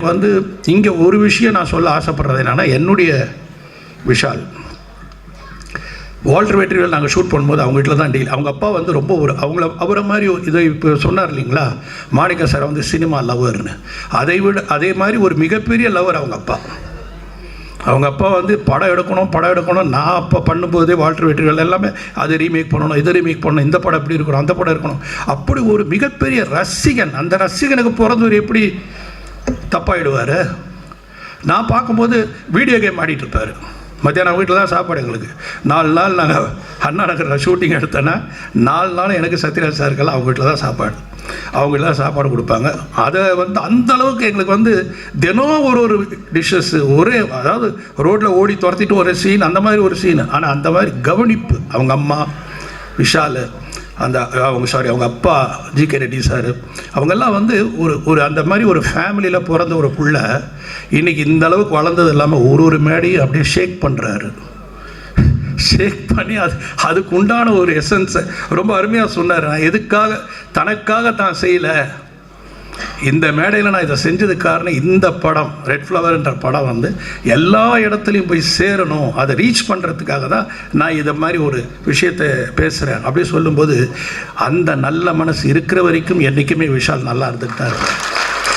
வந்து இங்கே ஒரு விஷயம் நான் சொல்ல ஆசைப்படுறது என்னன்னா, என்னுடைய விஷால் வால்டர் வெற்றிவேல் நாங்கள் ஷூட் பண்ணும்போது அவங்க வீட்டில் தான் டீல். அவங்க அப்பா வந்து ரொம்ப அவரை மாதிரி இதை இப்போ சொன்னார் இல்லைங்களா, மாணிக்க சார் வந்து சினிமா லவர்னு, அதே மாதிரி ஒரு மிகப்பெரிய லவர் அவங்க அப்பா. அவங்க அப்பா வந்து படம் எடுக்கணும். நான் அப்போ பண்ணும்போதே வால்டர் வெற்றிவேல் எல்லாமே அது ரீமேக் பண்ணணும், இதை ரீமேக் பண்ணணும், இந்த படம் எப்படி இருக்கணும், அந்த படம் இருக்கணும், அப்படி ஒரு மிகப்பெரிய ரசிகன். அந்த ரசிகனுக்கு பிறந்தவர் எப்படி தப்பாயிடுவார். நான் பார்க்கும்போது வீடியோ கேம் ஆடிட்டு இருப்பார். மத்தியானம் வீட்டில் தான் சாப்பாடு எங்களுக்கு. 4 நாள் நாங்கள் அண்ணா நகரில் ஷூட்டிங் எடுத்தோன்னா 4 நாள் எனக்கு சத்யராஜ் சாருக்கெல்லாம் அவங்க வீட்டில் தான் சாப்பாடு. அவங்க வீட்டில் தான் சாப்பாடு கொடுப்பாங்க. அதை வந்து அந்தளவுக்கு எங்களுக்கு வந்து தினம் ஒரு டிஷ்ஷஸ் அதாவது ரோட்டில் ஓடி துரத்திட்டு ஒரு சீன், அந்த மாதிரி ஒரு சீன். ஆனால் அந்த மாதிரி கவனிப்பு அவங்க அம்மா விஷால், அவங்க அப்பா ஜி.கே. ரெட்டி சார், அவங்கெல்லாம் வந்து ஒரு அந்த மாதிரி ஒரு ஃபேமிலியில் பிறந்த ஒரு பிள்ளை இன்றைக்கி இந்த அளவுக்கு வளர்ந்தது இல்லாமல் ஒரு மேடையும் அப்படியே ஷேக் பண்ணுறாரு. ஷேக் பண்ணி அதுக்கு உண்டான ஒரு எசன்ஸை ரொம்ப அருமையாக சொன்னார். நான் தனக்காக தான் செய்யலை, இந்த மேடையில் நான் இதை செஞ்சதுக்கு காரணம் இந்த படம் ரெட் ஃப்ளவர்ன்ற படம் வந்து எல்லா இடத்துலையும் போய் சேரணும், அதை ரீச் பண்ணுறதுக்காக தான் நான் இதை மாதிரி ஒரு விஷயத்தை பேசுகிறேன். அப்படி சொல்லும்போது அந்த நல்ல மனசு இருக்கிற வரைக்கும் என்றைக்குமே விஷால் நல்லா இருந்துக்கிட்டார்.